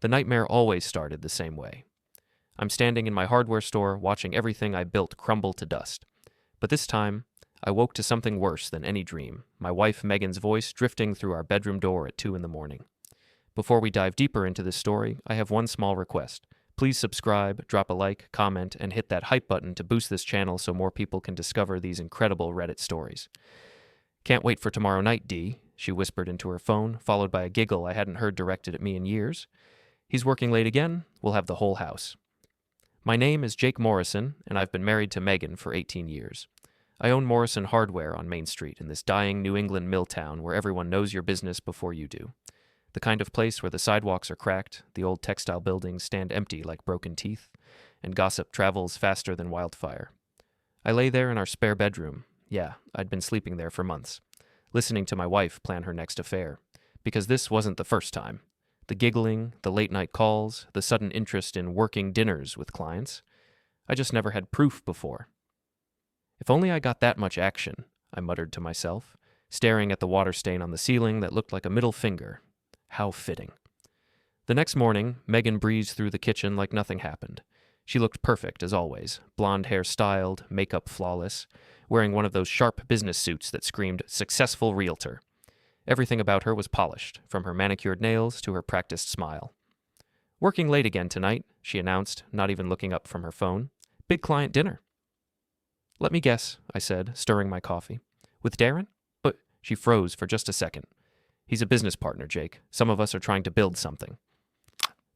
The nightmare always started the same way. I'm standing in my hardware store watching everything I built crumble to dust. But this time, I woke to something worse than any dream, my wife Megan's voice drifting through our bedroom door at 2 a.m. Before we dive deeper into this story, I have one small request. Please subscribe, drop a like, comment, and hit that hype button to boost this channel so more people can discover these incredible Reddit stories. Can't wait for tomorrow night, Dee, she whispered into her phone, followed by a giggle I hadn't heard directed at me in years. He's working late again, we'll have the whole house. My name is Jake Morrison, and I've been married to Megan for 18 years. I own Morrison Hardware on Main Street in this dying New England mill town where everyone knows your business before you do. The kind of place where the sidewalks are cracked, the old textile buildings stand empty like broken teeth, and gossip travels faster than wildfire. I lay there in our spare bedroom. Yeah, I'd been sleeping there for months, listening to my wife plan her next affair, because this wasn't the first time. The giggling, the late-night calls, the sudden interest in working dinners with clients. I just never had proof before. If only I got that much action, I muttered to myself, staring at the water stain on the ceiling that looked like a middle finger. How fitting. The next morning, Megan breezed through the kitchen like nothing happened. She looked perfect, as always, blonde hair styled, makeup flawless, wearing one of those sharp business suits that screamed, "Successful Realtor." Everything about her was polished, from her manicured nails to her practiced smile. "Working late again tonight," she announced, not even looking up from her phone. "Big client dinner." "Let me guess," I said, stirring my coffee. "With Darren?" But she froze for just a second. "He's a business partner, Jake. Some of us are trying to build something."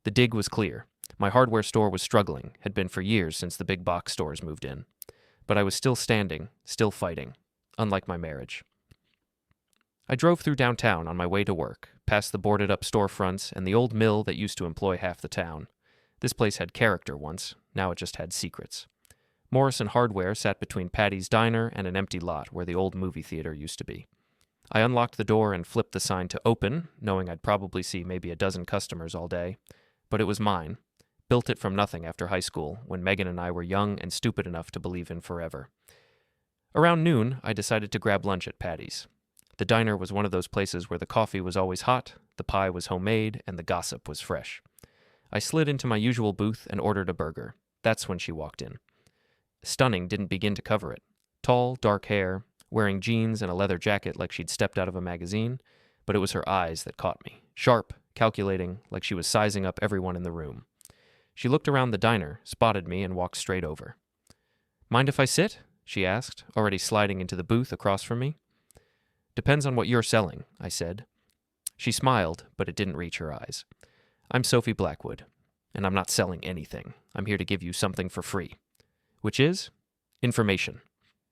The dig was clear. My hardware store was struggling, had been for years since the big box stores moved in. But I was still standing, still fighting, unlike my marriage. I drove through downtown on my way to work, past the boarded-up storefronts and the old mill that used to employ half the town. This place had character once, now it just had secrets. Morrison Hardware sat between Patty's Diner and an empty lot where the old movie theater used to be. I unlocked the door and flipped the sign to open, knowing I'd probably see maybe a dozen customers all day. But it was mine. Built it from nothing after high school, when Megan and I were young and stupid enough to believe in forever. Around noon, I decided to grab lunch at Patty's. The diner was one of those places where the coffee was always hot, the pie was homemade, and the gossip was fresh. I slid into my usual booth and ordered a burger. That's when she walked in. Stunning didn't begin to cover it. Tall, dark hair, wearing jeans and a leather jacket like she'd stepped out of a magazine, but it was her eyes that caught me. Sharp, calculating, like she was sizing up everyone in the room. She looked around the diner, spotted me, and walked straight over. "Mind if I sit?" she asked, already sliding into the booth across from me. "Depends on what you're selling," I said. She smiled, but it didn't reach her eyes. "I'm Sophie Blackwood, and I'm not selling anything. I'm here to give you something for free." "Which is?" "Information."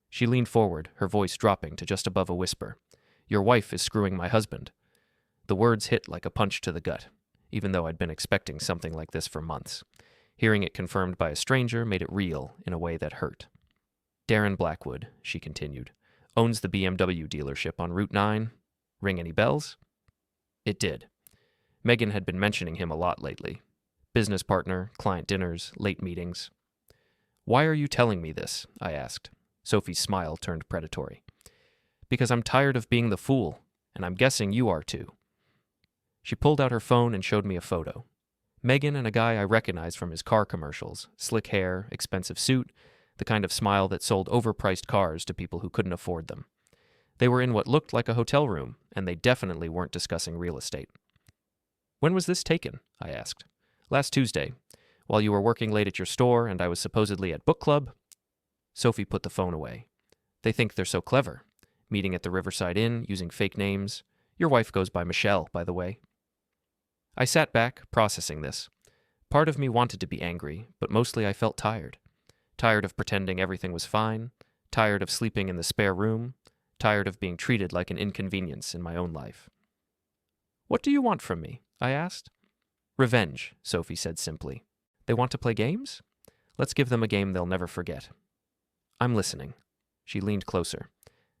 She leaned forward, her voice dropping to just above a whisper. "Your wife is screwing my husband." The words hit like a punch to the gut, even though I'd been expecting something like this for months. Hearing it confirmed by a stranger made it real in a way that hurt. "Darren Blackwood," she continued, "owns the BMW dealership on Route 9. Ring any bells?" It did. Megan had been mentioning him a lot lately. Business partner, client dinners, late meetings. "Why are you telling me this?" I asked. Sophie's smile turned predatory. "Because I'm tired of being the fool, and I'm guessing you are too." She pulled out her phone and showed me a photo. Megan and a guy I recognized from his car commercials, slick hair, expensive suit, the kind of smile that sold overpriced cars to people who couldn't afford them. They were in what looked like a hotel room, and they definitely weren't discussing real estate. "When was this taken?" I asked. "Last Tuesday, while you were working late at your store and I was supposedly at book club." Sophie put the phone away. "They think they're so clever. Meeting at the Riverside Inn, using fake names. Your wife goes by Michelle, by the way." I sat back, processing this. Part of me wanted to be angry, but mostly I felt tired. Tired of pretending everything was fine, tired of sleeping in the spare room, tired of being treated like an inconvenience in my own life. "What do you want from me?" I asked. "Revenge," Sophie said simply. "They want to play games? Let's give them a game they'll never forget." "I'm listening." She leaned closer.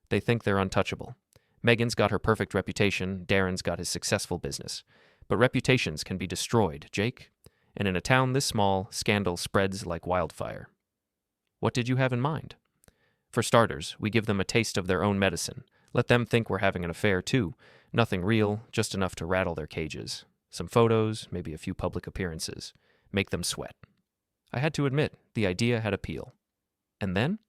"They think they're untouchable. Megan's got her perfect reputation, Darren's got his successful business. But reputations can be destroyed, Jake. And in a town this small, scandal spreads like wildfire." "What did you have in mind?" "For starters, we give them a taste of their own medicine. Let them think we're having an affair, too. Nothing real, just enough to rattle their cages. Some photos, maybe a few public appearances. Make them sweat. I had to admit, the idea had appeal. And then?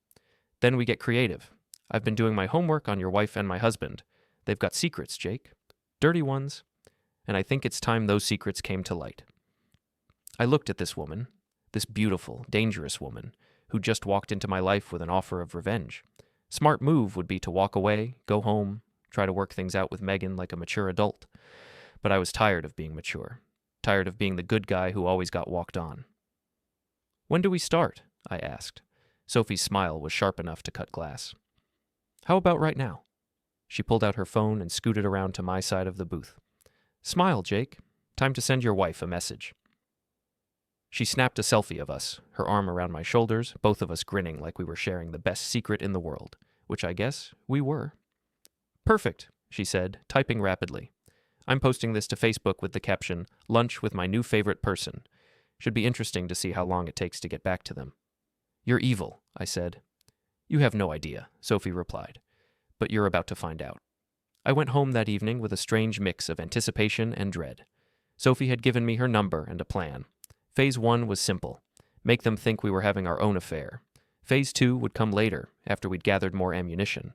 Then we get creative. I've been doing my homework on your wife and my husband. They've got secrets, Jake. Dirty ones. And I think it's time those secrets came to light. I looked at this woman, this beautiful, dangerous woman, who just walked into my life with an offer of revenge. Smart move would be to walk away, go home, try to work things out with Megan like a mature adult. But I was tired of being mature. Tired of being the good guy who always got walked on. When do we start? I asked. Sophie's smile was sharp enough to cut glass. How about right now? She pulled out her phone and scooted around to my side of the booth. Smile, Jake. Time to send your wife a message. She snapped a selfie of us, her arm around my shoulders, both of us grinning like we were sharing the best secret in the world, which I guess we were. Perfect, she said, typing rapidly. I'm posting this to Facebook with the caption, Lunch with my new favorite person. Should be interesting to see how long it takes to get back to them. You're evil, I said. You have no idea, Sophie replied. But you're about to find out. I went home that evening with a strange mix of anticipation and dread. Sophie had given me her number and a plan. Phase 1 was simple. Make them think we were having our own affair. Phase 2 would come later, after we'd gathered more ammunition.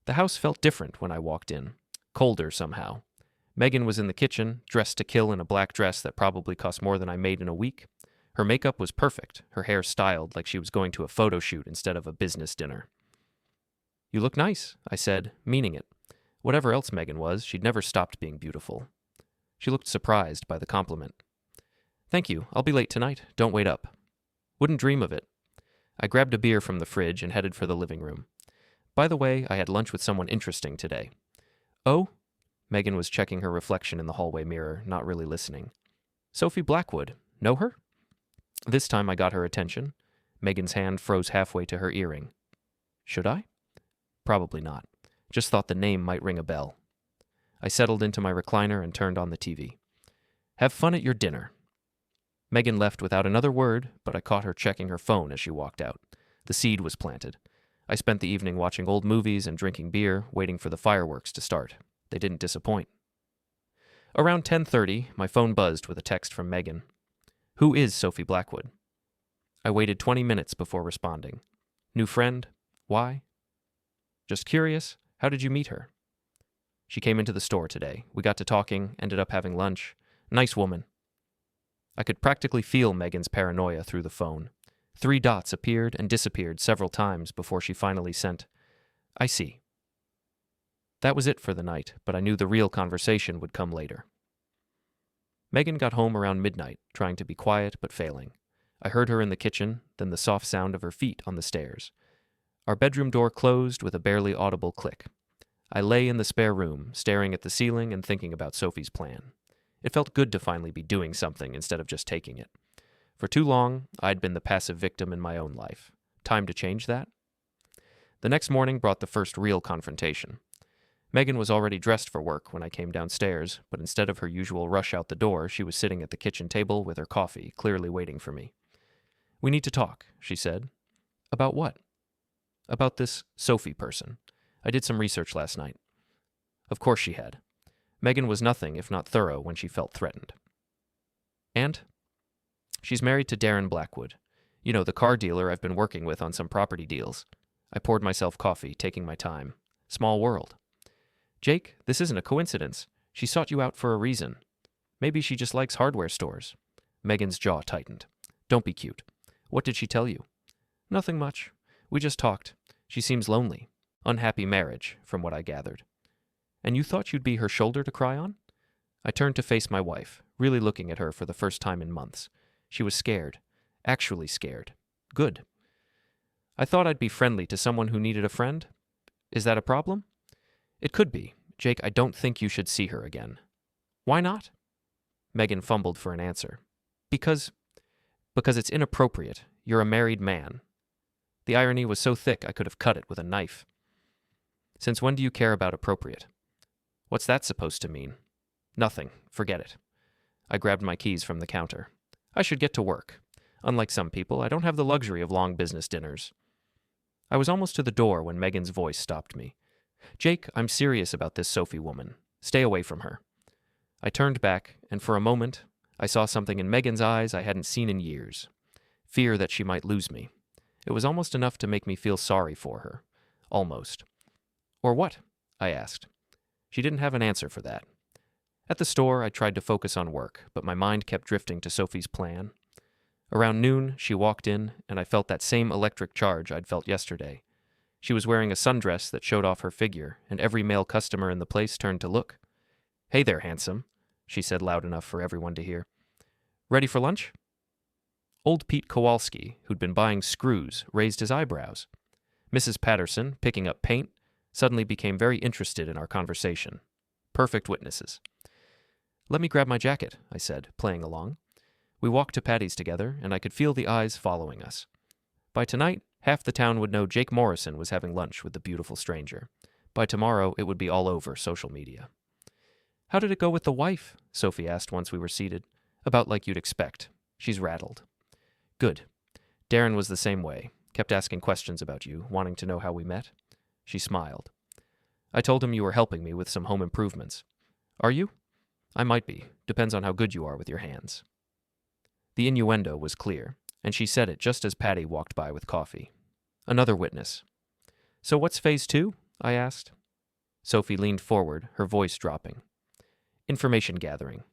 The house felt different when I walked in. Colder somehow. Megan was in the kitchen, dressed to kill in a black dress that probably cost more than I made in a week. Her makeup was perfect, her hair styled like she was going to a photo shoot instead of a business dinner. You look nice, I said, meaning it. Whatever else Megan was, she'd never stopped being beautiful. She looked surprised by the compliment. Thank you, I'll be late tonight, don't wait up. Wouldn't dream of it. I grabbed a beer from the fridge and headed for the living room. By the way, I had lunch with someone interesting today. Oh? Megan was checking her reflection in the hallway mirror, not really listening. Sophie Blackwood. Know her? This time I got her attention. Megan's hand froze halfway to her earring. Should I? Probably not. Just thought the name might ring a bell. I settled into my recliner and turned on the TV. Have fun at your dinner. Megan left without another word, but I caught her checking her phone as she walked out. The seed was planted. I spent the evening watching old movies and drinking beer, waiting for the fireworks to start. They didn't disappoint. Around 10:30, my phone buzzed with a text from Megan. Who is Sophie Blackwood? I waited 20 minutes before responding. New friend? Why? Just curious. How did you meet her? She came into the store today. We got to talking, ended up having lunch. Nice woman. I could practically feel Megan's paranoia through the phone. 3 dots appeared and disappeared several times before she finally sent, I see. That was it for the night, but I knew the real conversation would come later. Megan got home around midnight, trying to be quiet but failing. I heard her in the kitchen, then the soft sound of her feet on the stairs. Our bedroom door closed with a barely audible click. I lay in the spare room, staring at the ceiling and thinking about Sophie's plan. It felt good to finally be doing something instead of just taking it. For too long, I'd been the passive victim in my own life. Time to change that? The next morning brought the first real confrontation. Megan was already dressed for work when I came downstairs, but instead of her usual rush out the door, she was sitting at the kitchen table with her coffee, clearly waiting for me. We need to talk, she said. About what? About this Sophie person. I did some research last night. Of course she had. Megan was nothing if not thorough when she felt threatened. And? She's married to Darren Blackwood. You know, the car dealer I've been working with on some property deals. I poured myself coffee, taking my time. Small world. Jake, this isn't a coincidence. She sought you out for a reason. Maybe she just likes hardware stores. Megan's jaw tightened. Don't be cute. What did she tell you? Nothing much. We just talked. She seems lonely. Unhappy marriage, from what I gathered. And you thought you'd be her shoulder to cry on? I turned to face my wife, really looking at her for the first time in months. She was scared. Actually scared. Good. I thought I'd be friendly to someone who needed a friend. Is that a problem? It could be. Jake, I don't think you should see her again. Why not? Megan fumbled for an answer. Because it's inappropriate. You're a married man. The irony was so thick I could have cut it with a knife. Since when do you care about appropriate? What's that supposed to mean? Nothing. Forget it. I grabbed my keys from the counter. I should get to work. Unlike some people, I don't have the luxury of long business dinners. I was almost to the door when Megan's voice stopped me. Jake, I'm serious about this Sophie woman. Stay away from her. I turned back, and for a moment, I saw something in Megan's eyes I hadn't seen in years. Fear that she might lose me. It was almost enough to make me feel sorry for her. Almost. Or what? I asked. She didn't have an answer for that. At the store, I tried to focus on work, but my mind kept drifting to Sophie's plan. Around noon, she walked in, and I felt that same electric charge I'd felt yesterday. She was wearing a sundress that showed off her figure, and every male customer in the place turned to look. "Hey there, handsome," she said loud enough for everyone to hear. "Ready for lunch?" Old Pete Kowalski, who'd been buying screws, raised his eyebrows. Mrs. Patterson, picking up paint, suddenly became very interested in our conversation. Perfect witnesses. "Let me grab my jacket," I said, playing along. We walked to Patty's together, and I could feel the eyes following us. By tonight, half the town would know Jake Morrison was having lunch with the beautiful stranger. By tomorrow, it would be all over social media. "How did it go with the wife?" Sophie asked once we were seated. "About like you'd expect. She's rattled." "Good. Darren was the same way. Kept asking questions about you, wanting to know how we met." She smiled. "I told him you were helping me with some home improvements." "Are you?" "I might be. Depends on how good you are with your hands." The innuendo was clear, and she said it just as Patty walked by with coffee. Another witness. "So what's phase 2? I asked. Sophie leaned forward, her voice dropping. "Information gathering.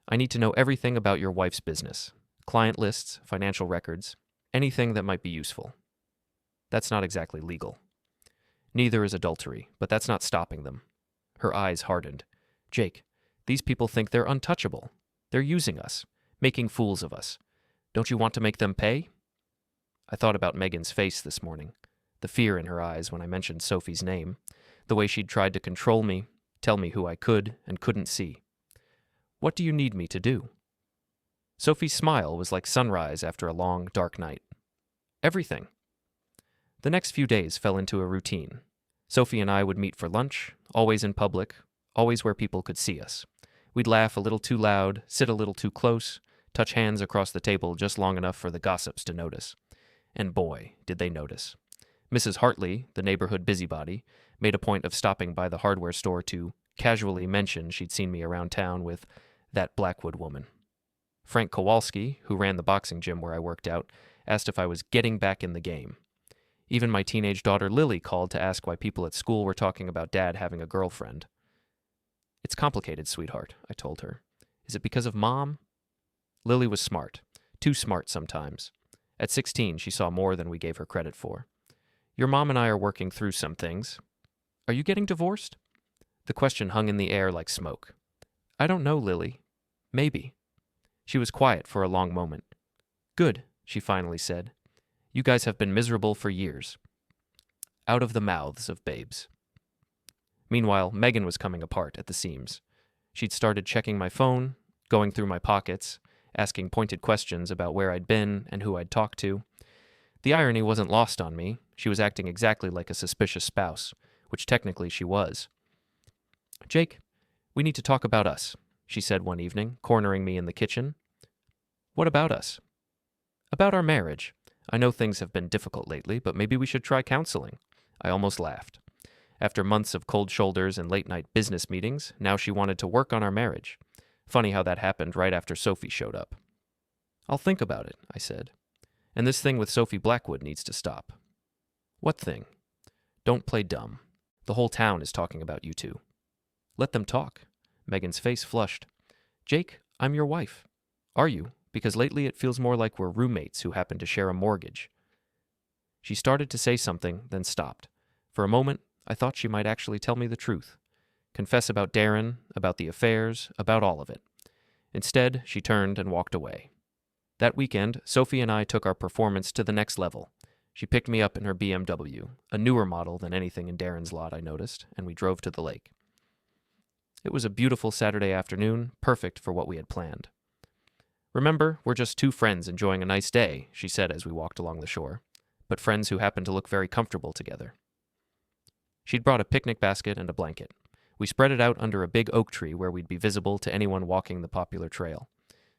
I need to know everything about your wife's business. Client lists, financial records, anything that might be useful." "That's not exactly legal." "Neither is adultery, but that's not stopping them." Her eyes hardened. "Jake, these people think they're untouchable. They're using us, making fools of us. Don't you want to make them pay?" I thought about Megan's face this morning, the fear in her eyes when I mentioned Sophie's name, the way she'd tried to control me, tell me who I could and couldn't see. "What do you need me to do?" Sophie's smile was like sunrise after a long, dark night. "Everything." The next few days fell into a routine. Sophie and I would meet for lunch, always in public, always where people could see us. We'd laugh a little too loud, sit a little too close, touch hands across the table just long enough for the gossips to notice. And boy, did they notice. Mrs. Hartley, the neighborhood busybody, made a point of stopping by the hardware store to casually mention she'd seen me around town with that Blackwood woman. Frank Kowalski, who ran the boxing gym where I worked out, asked if I was getting back in the game. Even my teenage daughter Lily called to ask why people at school were talking about Dad having a girlfriend. "It's complicated, sweetheart," I told her. "Is it because of Mom?" Lily was smart. Too smart sometimes. At 16, she saw more than we gave her credit for. "Your mom and I are working through some things. Are you getting divorced?" The question hung in the air like smoke. "I don't know, Lily. Maybe." She was quiet for a long moment. "Good," she finally said. "You guys have been miserable for years." Out of the mouths of babes. Meanwhile, Megan was coming apart at the seams. She'd started checking my phone, going through my pockets, asking pointed questions about where I'd been and who I'd talked to. The irony wasn't lost on me. She was acting exactly like a suspicious spouse, which technically she was. "Jake, we need to talk about us," she said one evening, cornering me in the kitchen. "What about us?" "About our marriage. I know things have been difficult lately, but maybe we should try counseling." I almost laughed. After months of cold shoulders and late-night business meetings, now she wanted to work on our marriage. Funny how that happened right after Sophie showed up. "I'll think about it," I said. "And this thing with Sophie Blackwood needs to stop." "What thing?" "Don't play dumb. The whole town is talking about you two." "Let them talk." Megan's face flushed. "Jake, I'm your wife." "Are you? Because lately it feels more like we're roommates who happen to share a mortgage." She started to say something, then stopped. For a moment, I thought she might actually tell me the truth. Confess about Darren, about the affairs, about all of it. Instead, she turned and walked away. That weekend, Sophie and I took our performance to the next level. She picked me up in her BMW, a newer model than anything in Darren's lot, I noticed, and we drove to the lake. It was a beautiful Saturday afternoon, perfect for what we had planned. "Remember, we're just two friends enjoying a nice day," she said as we walked along the shore, "but friends who happen to look very comfortable together." She'd brought a picnic basket and a blanket. We spread it out under a big oak tree where we'd be visible to anyone walking the popular trail.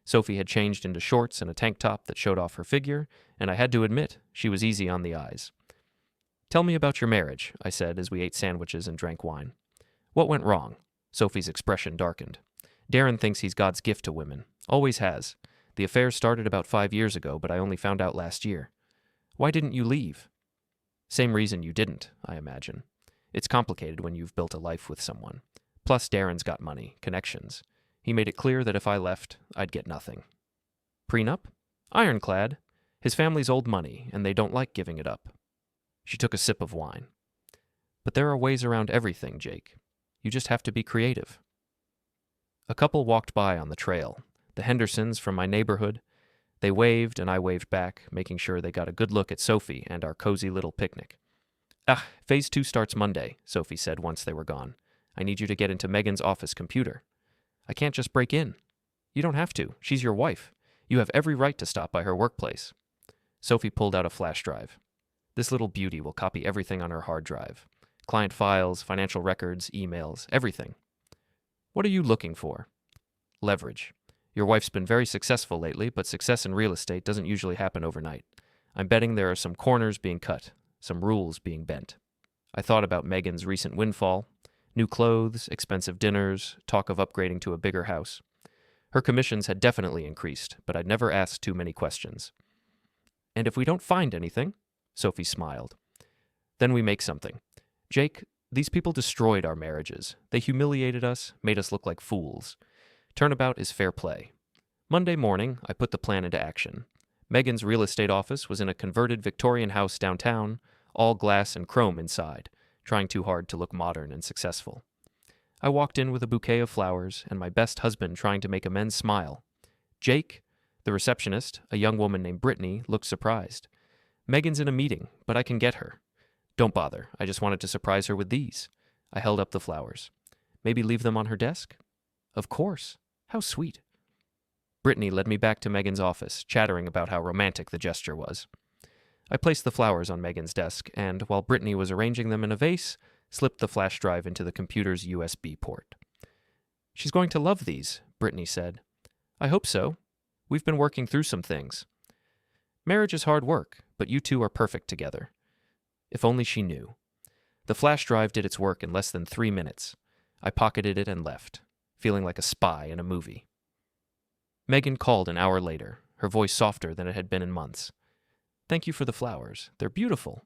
Sophie had changed into shorts and a tank top that showed off her figure, and I had to admit, she was easy on the eyes. "Tell me about your marriage," I said as we ate sandwiches and drank wine. "What went wrong?" Sophie's expression darkened. Darren thinks he's God's gift to women. Always has. The affair started about 5 years ago, but I only found out last year. Why didn't you leave? Same reason you didn't, I imagine. It's complicated when you've built a life with someone. Plus, Darren's got money, connections. He made it clear that if I left, I'd get nothing. Prenup? Ironclad. His family's old money, and they don't like giving it up. She took a sip of wine. But there are ways around everything, Jake. You just have to be creative. A couple walked by on the trail, the Hendersons from my neighborhood. They waved, and I waved back, making sure they got a good look at Sophie and our cozy little picnic. Phase 2 starts Monday, Sophie said once they were gone. I need you to get into Megan's office computer. I can't just break in. You don't have to. She's your wife. You have every right to stop by her workplace. Sophie pulled out a flash drive. This little beauty will copy everything on her hard drive. Client files, financial records, emails, everything. What are you looking for? Leverage. Your wife's been very successful lately, but success in real estate doesn't usually happen overnight. I'm betting there are some corners being cut, some rules being bent. I thought about Megan's recent windfall. New clothes, expensive dinners, talk of upgrading to a bigger house. Her commissions had definitely increased, but I'd never asked too many questions. And if we don't find anything, Sophie smiled, then we make something. Jake, these people destroyed our marriages. They humiliated us, made us look like fools. Turnabout is fair play. Monday morning, I put the plan into action. Megan's real estate office was in a converted Victorian house downtown, all glass and chrome inside, trying too hard to look modern and successful. I walked in with a bouquet of flowers and my best husband trying to make amends smile. Jake, the receptionist, a young woman named Brittany, looked surprised. Megan's in a meeting, but I can get her. Don't bother, I just wanted to surprise her with these. I held up the flowers. Maybe leave them on her desk? Of course. How sweet. Brittany led me back to Megan's office, chattering about how romantic the gesture was. I placed the flowers on Megan's desk, and while Brittany was arranging them in a vase, slipped the flash drive into the computer's USB port. She's going to love these, Brittany said. I hope so. We've been working through some things. Marriage is hard work, but you two are perfect together. If only she knew. The flash drive did its work in less than 3 minutes. I pocketed it and left, feeling like a spy in a movie. Megan called an hour later, her voice softer than it had been in months. Thank you for the flowers. They're beautiful.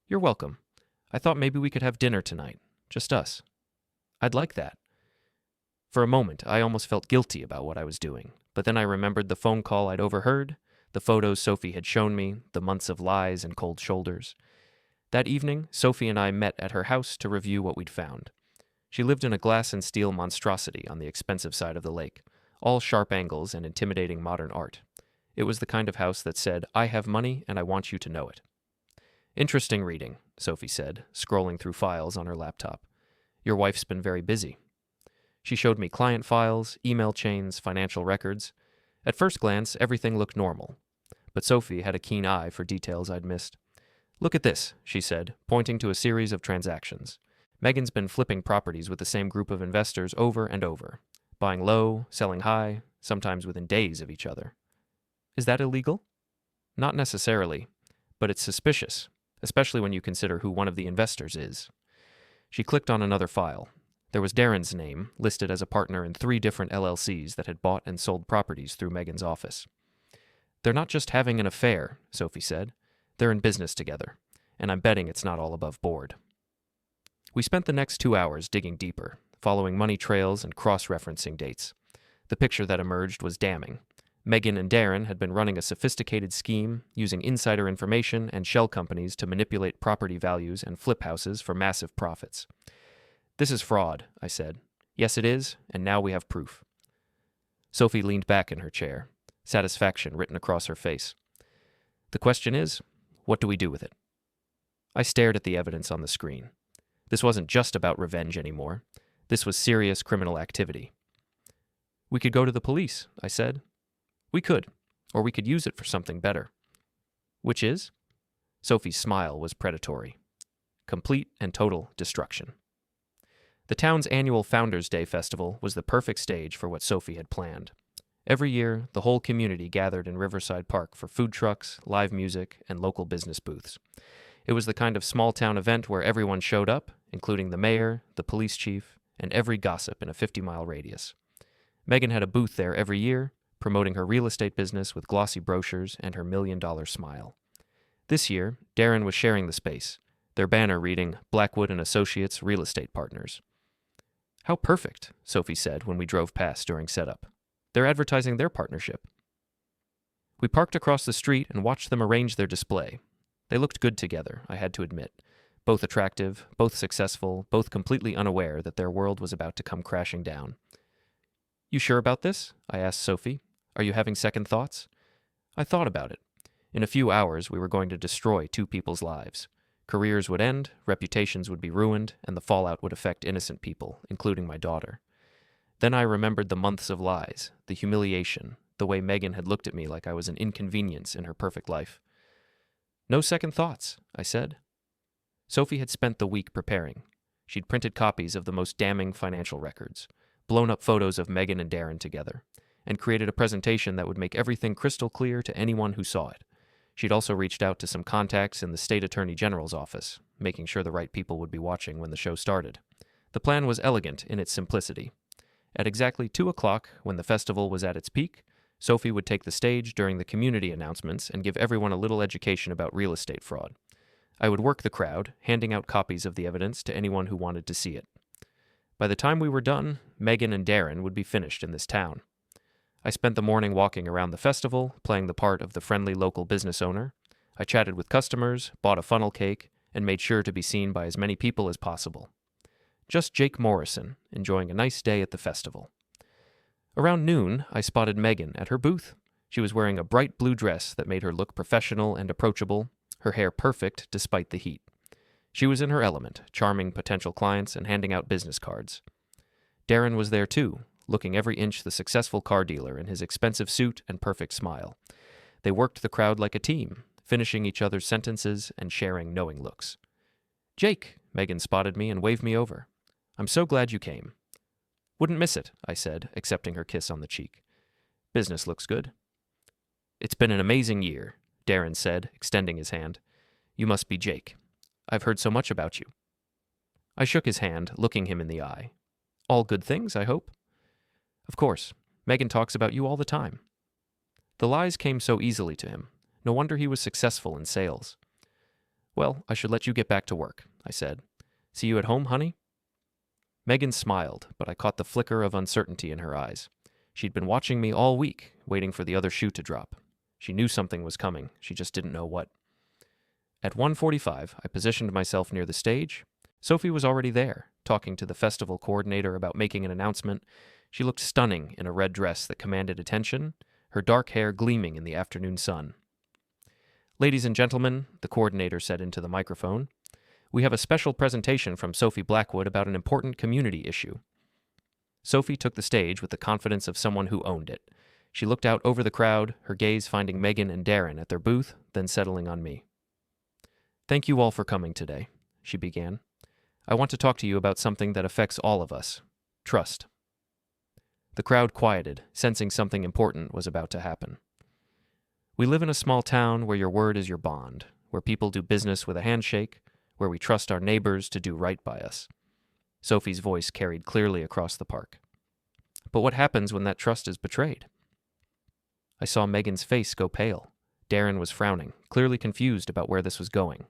You're welcome. I thought maybe we could have dinner tonight. Just us. I'd like that. For a moment, I almost felt guilty about what I was doing, but then I remembered the phone call I'd overheard, the photos Sophie had shown me, the months of lies and cold shoulders. That evening, Sophie and I met at her house to review what we'd found. She lived in a glass and steel monstrosity on the expensive side of the lake, all sharp angles and intimidating modern art. It was the kind of house that said, I have money and I want you to know it. Interesting reading, Sophie said, scrolling through files on her laptop. Your wife's been very busy. She showed me client files, email chains, financial records. At first glance, everything looked normal, but Sophie had a keen eye for details I'd missed. Look at this, she said, pointing to a series of transactions. Megan's been flipping properties with the same group of investors over and over, buying low, selling high, sometimes within days of each other. Is that illegal? Not necessarily, but it's suspicious, especially when you consider who one of the investors is. She clicked on another file. There was Darren's name, listed as a partner in 3 different LLCs that had bought and sold properties through Megan's office. They're not just having an affair, Sophie said. They're in business together, and I'm betting it's not all above board. We spent the next 2 hours digging deeper, following money trails and cross-referencing dates. The picture that emerged was damning. Megan and Darren had been running a sophisticated scheme, using insider information and shell companies to manipulate property values and flip houses for massive profits. This is fraud, I said. Yes, it is, and now we have proof. Sophie leaned back in her chair, satisfaction written across her face. The question is, what do we do with it? I stared at the evidence on the screen. This wasn't just about revenge anymore. This was serious criminal activity. We could go to the police, I said. We could, or we could use it for something better. Which is? Sophie's smile was predatory. Complete and total destruction. The town's annual Founders' Day festival was the perfect stage for what Sophie had planned. Every year, the whole community gathered in Riverside Park for food trucks, live music, and local business booths. It was the kind of small-town event where everyone showed up, including the mayor, the police chief, and every gossip in a 50-mile radius. Megan had a booth there every year, promoting her real estate business with glossy brochures and her $1,000,000 smile. This year, Darren was sharing the space, their banner reading Blackwood and Associates Real Estate Partners. "How perfect," Sophie said when we drove past during setup. "They're advertising their partnership." We parked across the street and watched them arrange their display. They looked good together, I had to admit. Both attractive, both successful, both completely unaware that their world was about to come crashing down. "You sure about this?" I asked Sophie. "Are you having second thoughts?" I thought about it. In a few hours, we were going to destroy two people's lives. Careers would end, reputations would be ruined, and the fallout would affect innocent people, including my daughter. Then I remembered the months of lies, the humiliation, the way Megan had looked at me like I was an inconvenience in her perfect life. "No second thoughts," I said. Sophie had spent the week preparing. She'd printed copies of the most damning financial records, blown up photos of Megan and Darren together, and created a presentation that would make everything crystal clear to anyone who saw it. She'd also reached out to some contacts in the state attorney general's office, making sure the right people would be watching when the show started. The plan was elegant in its simplicity. At exactly 2 o'clock, when the festival was at its peak, Sophie would take the stage during the community announcements and give everyone a little education about real estate fraud. I would work the crowd, handing out copies of the evidence to anyone who wanted to see it. By the time we were done, Megan and Darren would be finished in this town. I spent the morning walking around the festival, playing the part of the friendly local business owner. I chatted with customers, bought a funnel cake, and made sure to be seen by as many people as possible. Just Jake Morrison, enjoying a nice day at the festival. Around noon, I spotted Megan at her booth. She was wearing a bright blue dress that made her look professional and approachable, her hair perfect despite the heat. She was in her element, charming potential clients and handing out business cards. Darren was there too, looking every inch the successful car dealer in his expensive suit and perfect smile. They worked the crowd like a team, finishing each other's sentences and sharing knowing looks. "Jake," Megan spotted me and waved me over. "I'm so glad you came." "Wouldn't miss it," I said, accepting her kiss on the cheek. "Business looks good." "It's been an amazing year," Darren said, extending his hand. "You must be Jake. I've heard so much about you." I shook his hand, looking him in the eye. "All good things, I hope?" "Of course. Megan talks about you all the time." The lies came so easily to him. No wonder he was successful in sales. "Well, I should let you get back to work," I said. "See you at home, honey?" Megan smiled, but I caught the flicker of uncertainty in her eyes. She'd been watching me all week, waiting for the other shoe to drop. She knew something was coming, she just didn't know what. At 1:45, I positioned myself near the stage. Sophie was already there, talking to the festival coordinator about making an announcement. She looked stunning in a red dress that commanded attention, her dark hair gleaming in the afternoon sun. "Ladies and gentlemen," the coordinator said into the microphone, "we have a special presentation from Sophie Blackwood about an important community issue." Sophie took the stage with the confidence of someone who owned it. She looked out over the crowd, her gaze finding Megan and Darren at their booth, then settling on me. "Thank you all for coming today," she began. "I want to talk to you about something that affects all of us. Trust." The crowd quieted, sensing something important was about to happen. "We live in a small town where your word is your bond, where people do business with a handshake, where we trust our neighbors to do right by us." Sophie's voice carried clearly across the park. "But what happens when that trust is betrayed?" I saw Megan's face go pale. Darren was frowning, clearly confused about where this was going.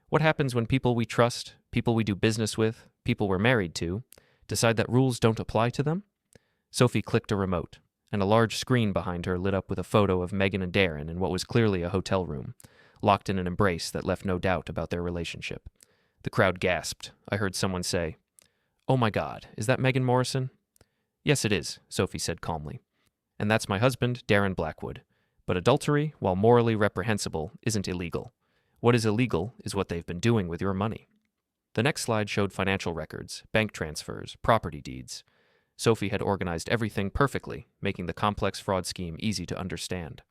"What happens when people we trust, people we do business with, people we're married to, decide that rules don't apply to them?" Sophie clicked a remote, and a large screen behind her lit up with a photo of Megan and Darren in what was clearly a hotel room, locked in an embrace that left no doubt about their relationship. The crowd gasped. I heard someone say, "Oh my God, is that Megan Morrison?" "Yes, it is," Sophie said calmly. "And that's my husband, Darren Blackwood. But adultery, while morally reprehensible, isn't illegal. What is illegal is what they've been doing with your money." The next slide showed financial records, bank transfers, property deeds. Sophie had organized everything perfectly, making the complex fraud scheme easy to understand.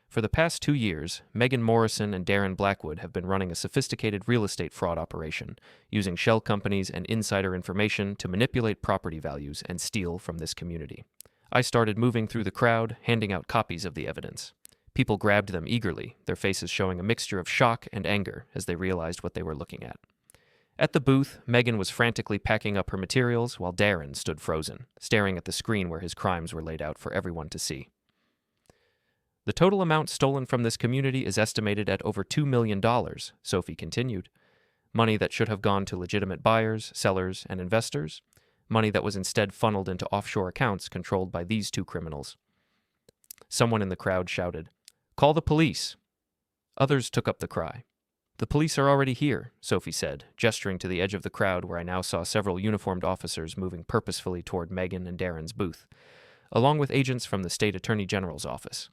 For the past 2 years, Megan Morrison and Darren Blackwood have been running a sophisticated real estate fraud operation, using shell companies and insider information to manipulate property values and steal from this community. I started moving through the crowd, handing out copies of the evidence. People grabbed them eagerly, their faces showing a mixture of shock and anger as they realized what they were looking at. At the booth, Megan was frantically packing up her materials while Darren stood frozen, staring at the screen where his crimes were laid out for everyone to see. The total amount stolen from this community is estimated at over $2 million, Sophie continued. Money that should have gone to legitimate buyers, sellers, and investors. Money that was instead funneled into offshore accounts controlled by these two criminals. Someone in the crowd shouted, "Call the police!" Others took up the cry. "The police are already here," Sophie said, gesturing to the edge of the crowd where I now saw several uniformed officers moving purposefully toward Megan and Darren's booth, along with agents from the state attorney general's office.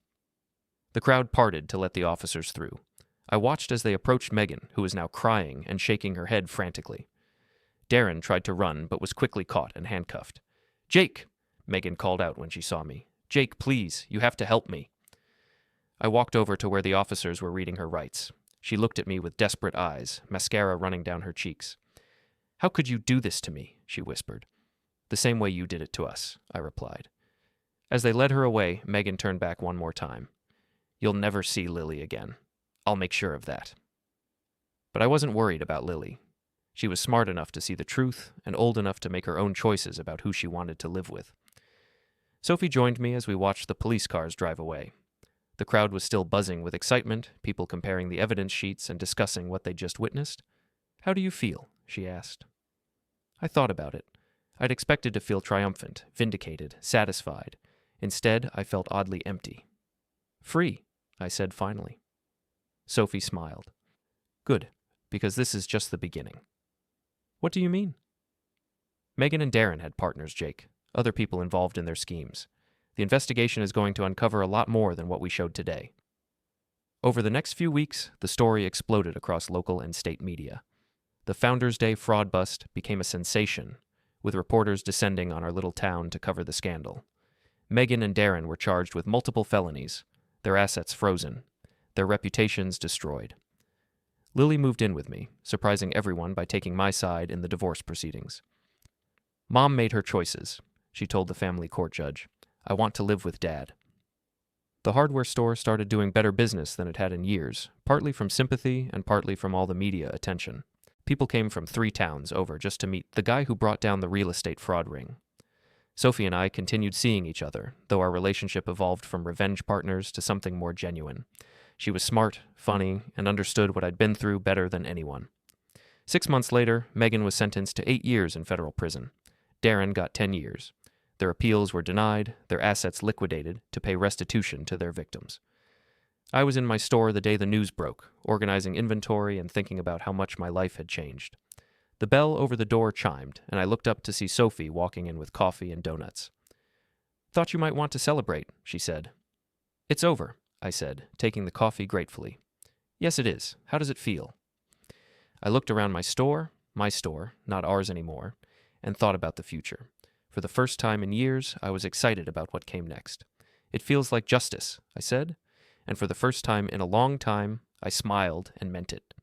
The crowd parted to let the officers through. I watched as they approached Megan, who was now crying and shaking her head frantically. Darren tried to run, but was quickly caught and handcuffed. "Jake!" Megan called out when she saw me. "Jake, please, you have to help me." I walked over to where the officers were reading her rights. She looked at me with desperate eyes, mascara running down her cheeks. "How could you do this to me?" she whispered. "The same way you did it to us," I replied. As they led her away, Megan turned back one more time. "You'll never see Lily again. I'll make sure of that." But I wasn't worried about Lily. She was smart enough to see the truth and old enough to make her own choices about who she wanted to live with. Sophie joined me as we watched the police cars drive away. The crowd was still buzzing with excitement, people comparing the evidence sheets and discussing what they'd just witnessed. "How do you feel?" she asked. I thought about it. I'd expected to feel triumphant, vindicated, satisfied. Instead, I felt oddly empty. "Free," I said finally. Sophie smiled. "Good, because this is just the beginning." "What do you mean?" Megan and Darren had partners, Jake, other people involved in their schemes. The investigation is going to uncover a lot more than what we showed today. Over the next few weeks, the story exploded across local and state media. The Founders Day fraud bust became a sensation, with reporters descending on our little town to cover the scandal. Megan and Darren were charged with multiple felonies, their assets frozen, their reputations destroyed. Lily moved in with me, surprising everyone by taking my side in the divorce proceedings. "Mom made her choices," she told the family court judge. "I want to live with Dad." The hardware store started doing better business than it had in years, partly from sympathy and partly from all the media attention. People came from 3 towns over just to meet the guy who brought down the real estate fraud ring. Sophie and I continued seeing each other, though our relationship evolved from revenge partners to something more genuine. She was smart, funny, and understood what I'd been through better than anyone. 6 months later, Megan was sentenced to 8 years in federal prison. Darren got 10 years. Their appeals were denied, their assets liquidated to pay restitution to their victims. I was in my store the day the news broke, organizing inventory and thinking about how much my life had changed. The bell over the door chimed, and I looked up to see Sophie walking in with coffee and donuts. "Thought you might want to celebrate," she said. "It's over," I said, taking the coffee gratefully. "Yes, it is. How does it feel?" I looked around my store, not ours anymore, and thought about the future. For the first time in years, I was excited about what came next. "It feels like justice," I said, and for the first time in a long time, I smiled and meant it.